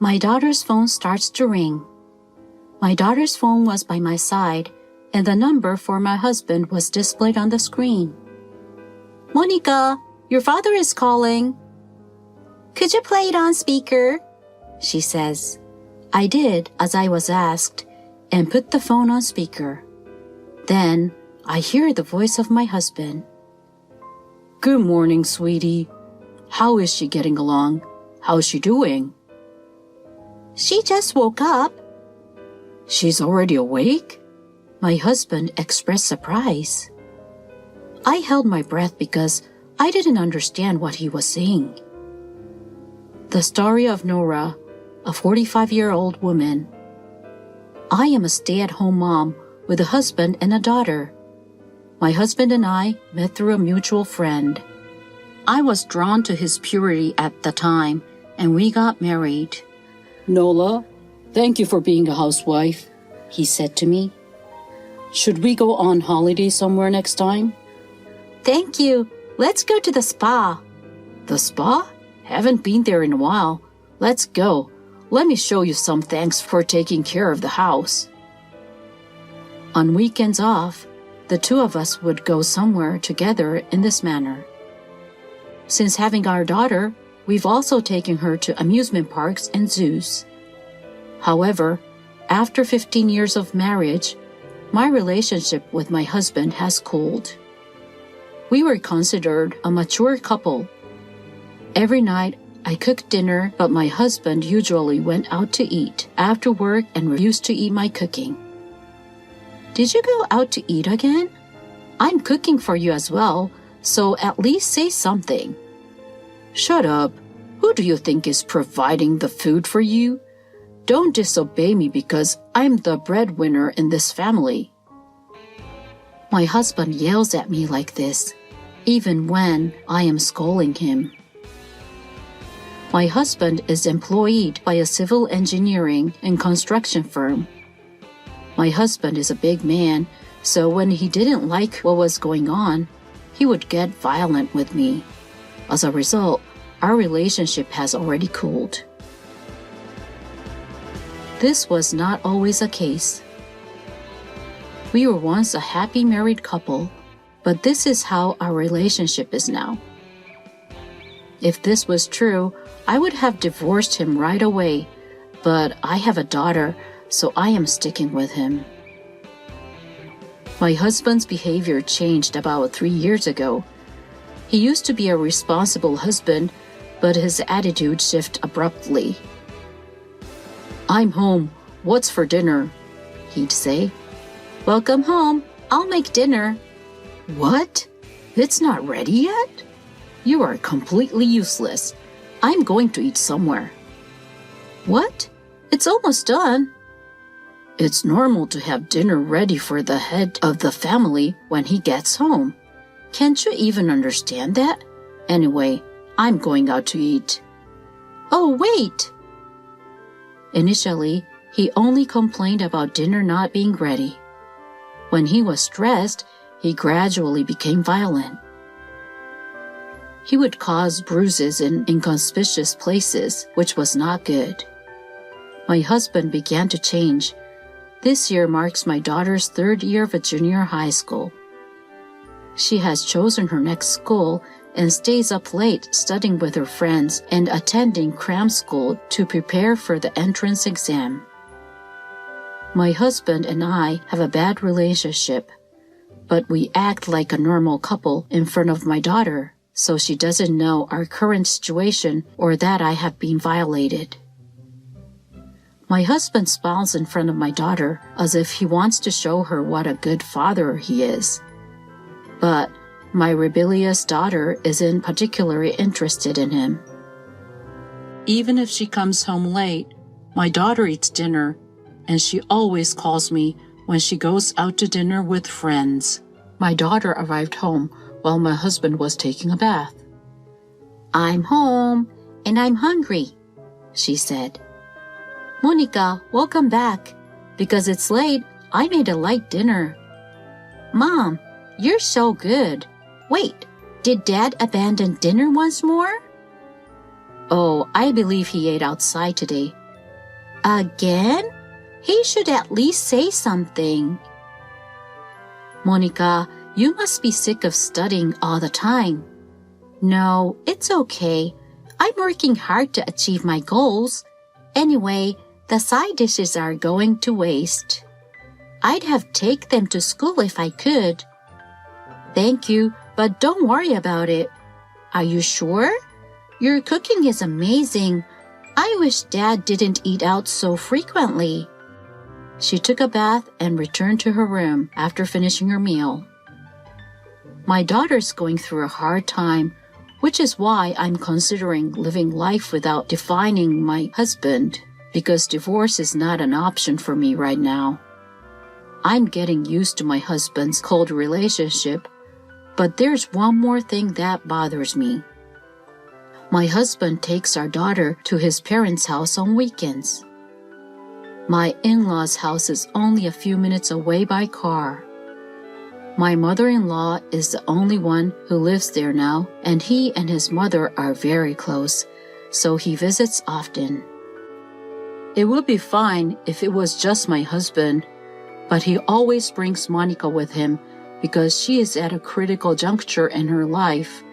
My daughter's phone starts to ring. My daughter's phone was by my side, and the number for my husband was displayed on the screen. "Monica, your father is calling." "Could you play it on speaker?" she says. I did as I was asked and put the phone on speaker. Then I hear the voice of my husband. "Good morning, sweetie. How is she getting along? How's she doing?" "She just woke up." "She's already awake?" My husband expressed surprise. I held my breath because I didn't understand what he was saying. The story of Nora, a 45-year-old woman. I am a stay-at-home mom with a husband and a daughter. My husband and I met through a mutual friend. I was drawn to his purity at the time, and we got married. "Nola, thank you for being a housewife," he said to me. "Should we go on holiday somewhere next time?" "Thank you. Let's go to the spa." "The spa? Haven't been there in a while. Let's go. Let me show you some thanks for taking care of the house." On weekends off, the two of us would go somewhere together in this manner. Since having our daughter, we've also taken her to amusement parks and zoos. However, after 15 years of marriage, my relationship with my husband has cooled. We were considered a mature couple. Every night, I cooked dinner, but my husband usually went out to eat after work and refused to eat my cooking. "Did you go out to eat again? I'm cooking for you as well, so at least say something." "Shut up. Who do you think is providing the food for you? Don't disobey me because I'm the breadwinner in this family." My husband yells at me like this, even when I am scolding him. My husband is employed by a civil engineering and construction firm. My husband is a big man, so when he didn't like what was going on, he would get violent with me. As a result, our relationship has already cooled. This was not always the case. We were once a happy married couple, but this is how our relationship is now. If this was true, I would have divorced him right away, but I have a daughter, so I am sticking with him. My husband's behavior changed about 3 years ago. He used to be a responsible husband, but his attitude shifted abruptly. "I'm home. What's for dinner?" he'd say. "Welcome home. I'll make dinner." "What? It's not ready yet? You are completely useless. I'm going to eat somewhere." "What? It's almost done." "It's normal to have dinner ready for the head of the family when he gets home. Can't you even understand that? Anyway, I'm going out to eat." "Oh, wait!" Initially, he only complained about dinner not being ready. When he was stressed, he gradually became violent. He would cause bruises in inconspicuous places, which was not good. My husband began to change. This year marks my daughter's 3rd year of a junior high school. She has chosen her next school and stays up late studying with her friends and attending cram school to prepare for the entrance exam. My husband and I have a bad relationship, but we act like a normal couple in front of my daughter, so she doesn't know our current situation or that I have been violated. My husband smiles in front of my daughter as if he wants to show her what a good father he is. But my rebellious daughter isn't particularly interested in him. Even if she comes home late, my daughter eats dinner, and she always calls me when she goes out to dinner with friends. My daughter arrived home while my husband was taking a bath. "I'm home, and I'm hungry," she said. "Monica, welcome back. Because it's late, I made a light dinner." "Mom, you're so good. Wait, did Dad abandon dinner once more?" "Oh, I believe he ate outside today. Again? He should at least say something. Monica, you must be sick of studying all the time. No, it's okay. I'm working hard to achieve my goals. Anyway, the side dishes are going to waste. I'd have taken them to school if I could. Thank you, but don't worry about it. Are you sure? Your cooking is amazing. I wish Dad didn't eat out so frequently. She took a bath and returned to her room after finishing her meal. My daughter's going through a hard time, which is why I'm considering living life without defining my husband, because divorce is not an option for me right now. I'm getting used to my husband's cold relationship, but there's one more thing that bothers me. My husband takes our daughter to his parents' house on weekends. My in-laws' house is only a few minutes away by car. My mother-in-law is the only one who lives there now, and he and his mother are very close, so he visits often. It would be fine if it was just my husband, but he always brings Monica with him because she is at a critical juncture in her life.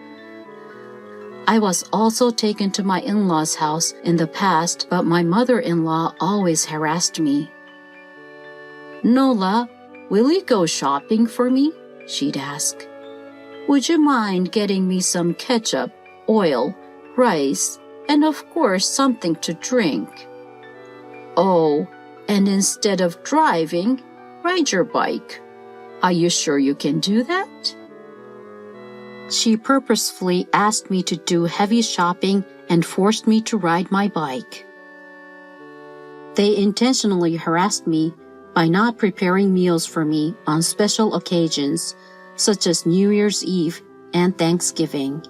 I was also taken to my in-laws' house in the past, but my mother-in-law always harassed me. Nola, will you go shopping for me? She'd ask. Would you mind getting me some ketchup, oil, rice, and of course something to drink? Oh, and instead of driving, ride your bike. Are you sure you can do that? She purposefully asked me to do heavy shopping and forced me to ride my bike. They intentionally harassed me by not preparing meals for me on special occasions, such as New Year's Eve and Thanksgiving.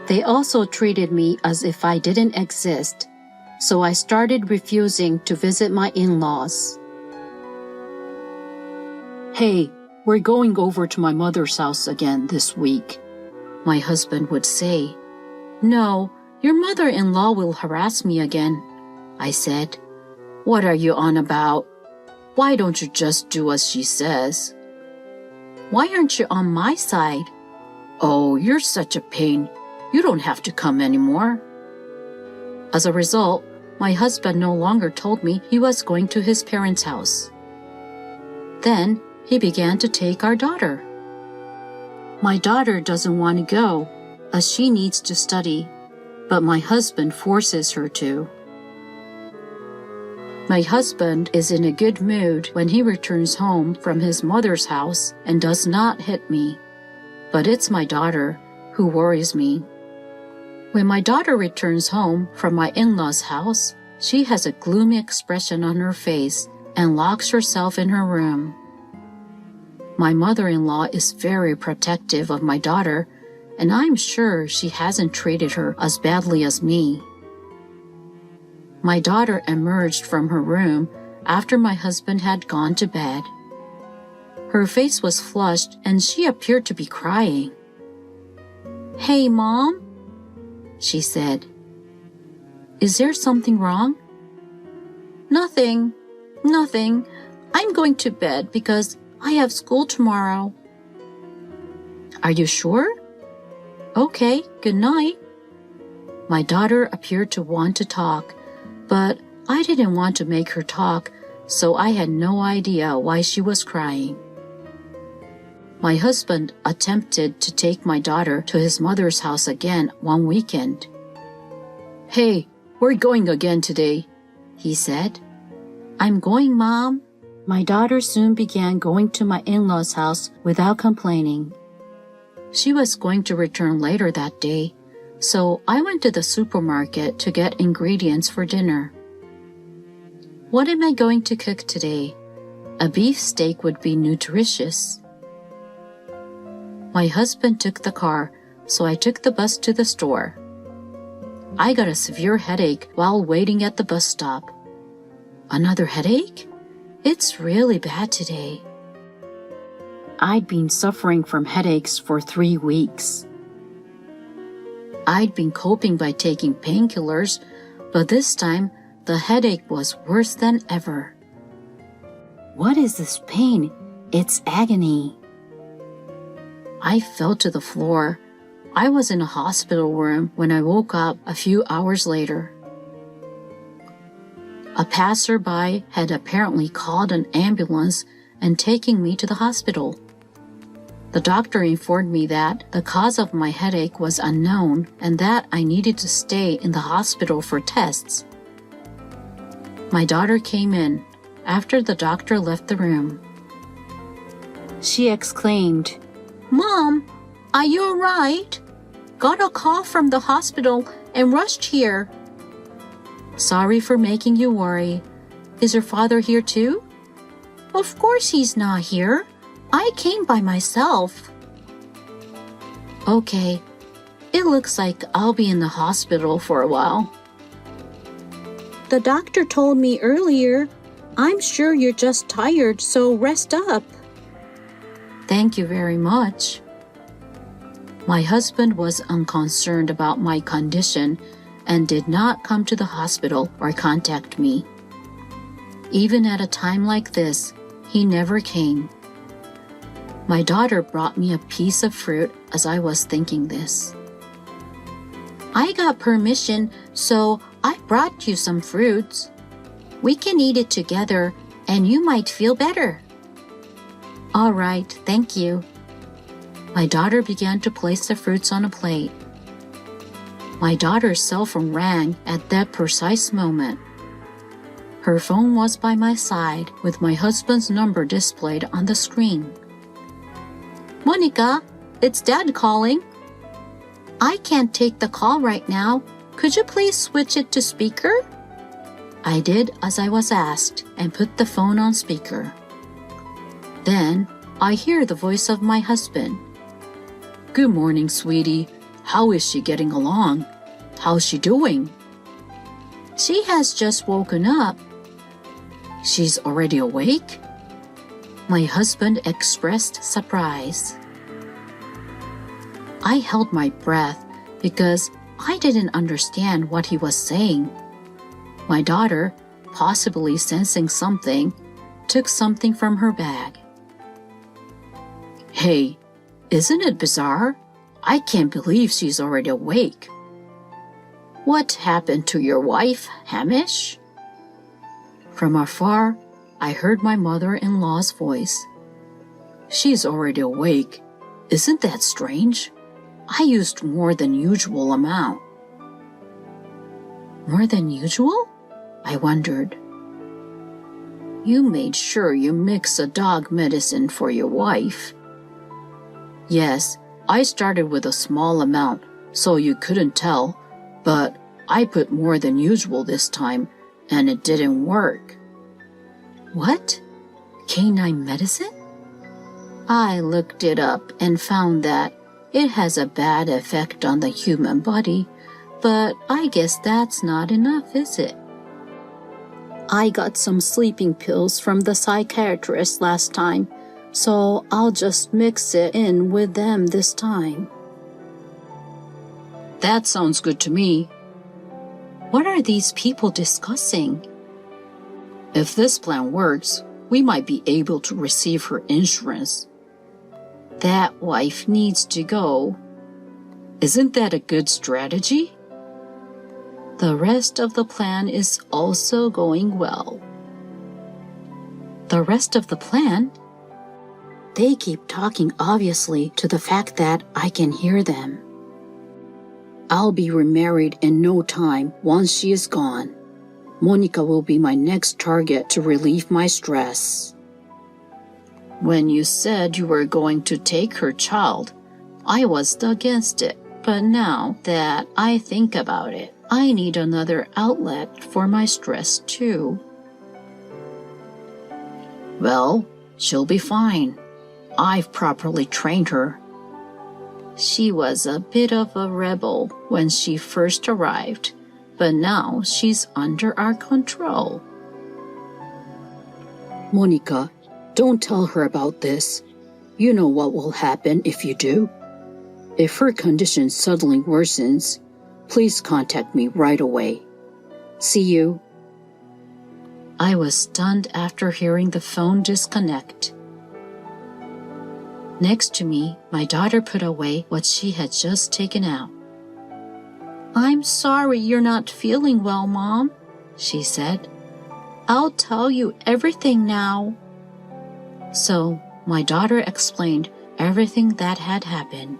They also treated me as if I didn't exist, so I started refusing to visit my in-laws. Hey, we're going over to my mother's house again this week, my husband would say. No, your mother-in-law will harass me again, I said. What are you on about? Why don't you just do as she says? Why aren't you on my side? Oh, you're such a pain. You don't have to come anymore. As a result, my husband no longer told me he was going to his parents' house. Then he began to take our daughter. My daughter doesn't want to go, as she needs to study, but my husband forces her to. My husband is in a good mood when he returns home from his mother's house and does not hit me, but it's my daughter who worries me. When my daughter returns home from my in-laws' house, she has a gloomy expression on her face and locks herself in her room. My mother-in-law is very protective of my daughter, and I'm sure she hasn't treated her as badly as me. My daughter emerged from her room after my husband had gone to bed. Her face was flushed and she appeared to be crying. Hey, Mom, she said. Is there something wrong? Nothing. I'm going to bed because I have school tomorrow. Are you sure? Okay, good night. My daughter appeared to want to talk, but I didn't want to make her talk, so I had no idea why she was crying. My husband attempted to take my daughter to his mother's house again one weekend. Hey, we're going again today, he said. I'm going, Mom. My daughter soon began going to my in-laws' house without complaining. She was going to return later that day, so I went to the supermarket to get ingredients for dinner. What am I going to cook today? A beef steak would be nutritious. My husband took the car, so I took the bus to the store. I got a severe headache while waiting at the bus stop. Another headache? It's really bad today. I'd been suffering from headaches for 3 weeks. I'd been coping by taking painkillers, but this time the headache was worse than ever. What is this pain? It's agony. I fell to the floor. I was in a hospital room when I woke up a few hours later. A passerby had apparently called an ambulance and taken me to the hospital. The doctor informed me that the cause of my headache was unknown and that I needed to stay in the hospital for tests. My daughter came in after the doctor left the room. She exclaimed, "Mom, are you all right? Got a call from the hospital and rushed here." "Sorry for making you worry. Is your father here too?" "Of course he's not here. I came by myself." "Okay, it looks like I'll be in the hospital for a while." "The doctor told me earlier. I'm sure you're just tired, so rest up." "Thank you very much." My husband was unconcerned about my condition and did not come to the hospital or contact me. Even at a time like this, he never came. My daughter brought me a piece of fruit as I was thinking this. "I got permission, so I brought you some fruits. We can eat it together, and you might feel better." "All right, thank you." My daughter began to place the fruits on a plate. My daughter's cell phone rang at that precise moment. Her phone was by my side with my husband's number displayed on the screen. "Monica, it's Dad calling." "I can't take the call right now. Could you please switch it to speaker?" I did as I was asked and put the phone on speaker. Then I hear the voice of my husband. "Good morning, sweetie. How is she getting along? How's she doing?" "She has just woken up." "She's already awake?" My husband expressed surprise. I held my breath because I didn't understand what he was saying. My daughter, possibly sensing something, took something from her bag. "Hey, isn't it bizarre? I can't believe she's already awake." "What happened to your wife, Hamish?" From afar, I heard my mother-in-law's voice. "She's already awake. Isn't that strange? I used more than usual amount." "More than usual?" I wondered. "You made sure you mix a dog medicine for your wife." "Yes, I started with a small amount, so you couldn't tell, but I put more than usual this time, and it didn't work." "What? Canine medicine?" I looked it up and found that it has a bad effect on the human body, but I guess that's not enough, is it? "I got some sleeping pills from the psychiatrist last time, so I'll just mix it in with them this time." "That sounds good to me." "What are these people discussing?" "If this plan works, we might be able to receive her insurance." "That wife needs to go." "Isn't that a good strategy?" The rest of the plan is also going well. The rest of the plan? They keep talking obviously to the fact that I can hear them. "I'll be remarried in no time once she is gone. Monica will be my next target to relieve my stress." When you said you were going to take her child, I was against it, but now that I think about it, I need another outlet for my stress too. "Well, she'll be fine. I've properly trained her." She was a bit of a rebel when she first arrived, but now she's under our control. "Monica, don't tell her about this. You know what will happen if you do. If her condition suddenly worsens, please contact me right away. See you, I was stunned after hearing the phone disconnect. Next to me, my daughter put away what she had just taken out. "I'm sorry you're not feeling well, Mom," she said. "I'll tell you everything now." So, my daughter explained everything that had happened.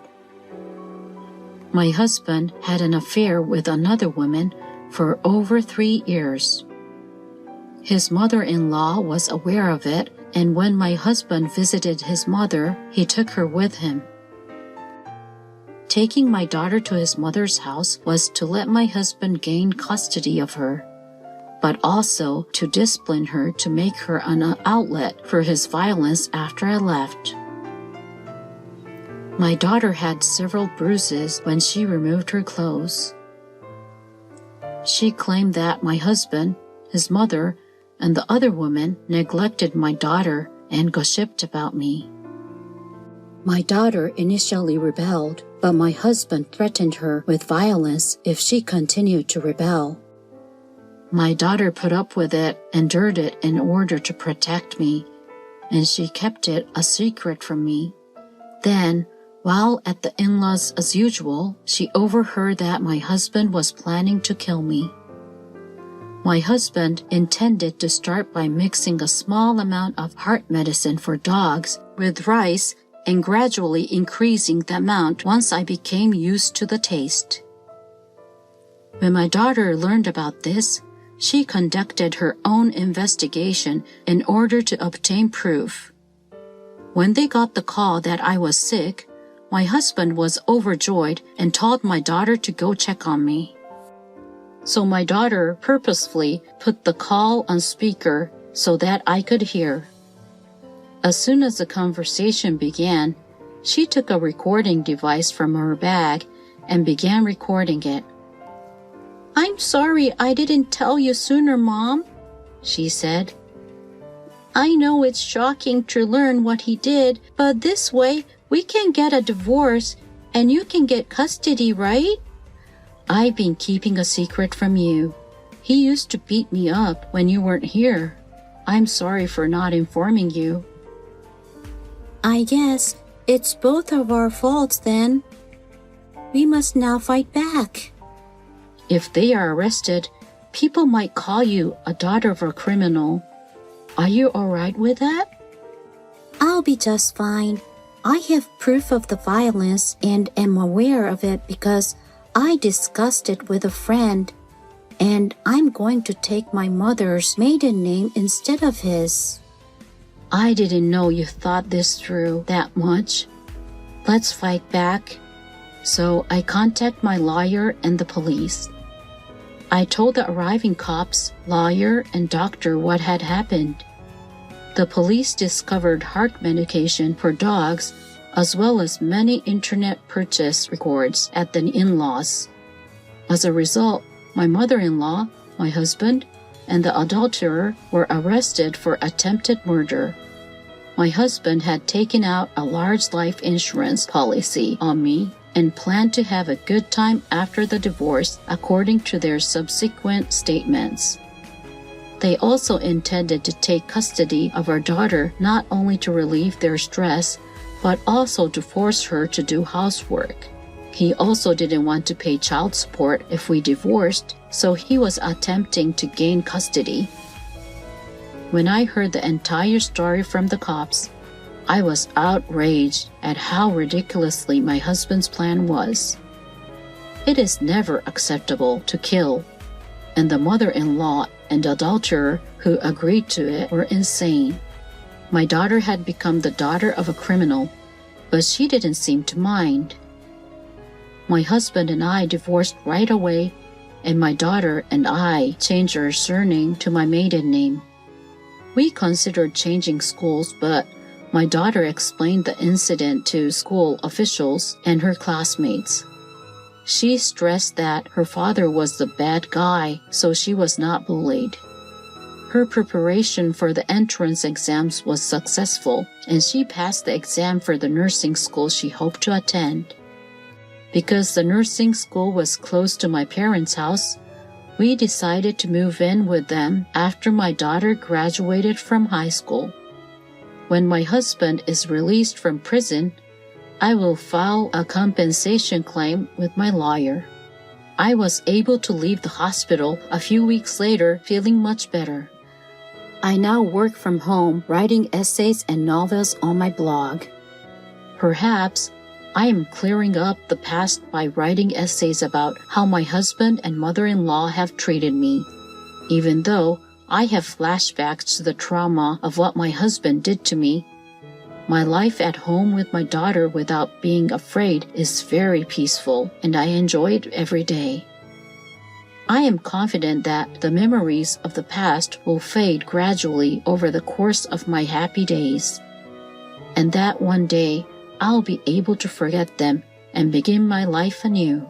My husband had an affair with another woman for over 3 years. His mother-in-law was aware of it, and when my husband visited his mother, he took her with him. Taking my daughter to his mother's house was to let my husband gain custody of her, but also to discipline her to make her an outlet for his violence after I left. My daughter had several bruises when she removed her clothes. She claimed that my husband, his mother, and the other woman neglected my daughter and gossiped about me. My daughter initially rebelled, but my husband threatened her with violence if she continued to rebel. My daughter put up with it, endured it in order to protect me, and she kept it a secret from me. Then, while at the in-laws as usual, she overheard that my husband was planning to kill me. My husband intended to start by mixing a small amount of heart medicine for dogs with rice and gradually increasing the amount once I became used to the taste. When my daughter learned about this, she conducted her own investigation in order to obtain proof. When they got the call that I was sick, my husband was overjoyed and told my daughter to go check on me. So my daughter purposefully put the call on speaker so that I could hear. As soon as the conversation began, she took a recording device from her bag and began recording it. "I'm sorry I didn't tell you sooner, Mom," she said. "I know it's shocking to learn what he did, but this way we can get a divorce and you can get custody, right? I've been keeping a secret from you. He used to beat me up when you weren't here. I'm sorry for not informing you." "I guess it's both of our faults then. We must now fight back." "If they are arrested, people might call you a daughter of a criminal. Are you all right with that?" "I'll be just fine. I have proof of the violence and am aware of it because I discussed it with a friend, and I'm going to take my mother's maiden name instead of his." "I didn't know you thought this through that much. Let's fight back." So I contacted my lawyer and the police. I told the arriving cops, lawyer, and doctor what had happened. The police discovered heart medication for dogs as well as many internet purchase records at the in-laws. As a result, my mother-in-law, my husband, and the adulterer were arrested for attempted murder. My husband had taken out a large life insurance policy on me and planned to have a good time after the divorce, according to their subsequent statements. They also intended to take custody of our daughter not only to relieve their stress, but also to force her to do housework. He also didn't want to pay child support if we divorced, so he was attempting to gain custody. When I heard the entire story from the cops, I was outraged at how ridiculously my husband's plan was. It is never acceptable to kill, and the mother-in-law and adulterer who agreed to it were insane. My daughter had become the daughter of a criminal, but she didn't seem to mind. My husband and I divorced right away, and my daughter and I changed our surname to my maiden name. We considered changing schools, but my daughter explained the incident to school officials and her classmates. She stressed that her father was the bad guy, so she was not bullied. Her preparation for the entrance exams was successful, and she passed the exam for the nursing school she hoped to attend. Because the nursing school was close to my parents' house, We decided to move in with them after my daughter graduated from high school. When my husband is released from prison, I will file a compensation claim with my lawyer. I was able to leave the hospital a few weeks later feeling much better. I now work from home writing essays and novels on my blog. Perhaps I am clearing up the past by writing essays about how my husband and mother-in-law have treated me, even though I have flashbacks to the trauma of what my husband did to me. My life at home with my daughter without being afraid is very peaceful, and I enjoy it every day. I am confident that the memories of the past will fade gradually over the course of my happy days, and that one day I'll be able to forget them and begin my life anew.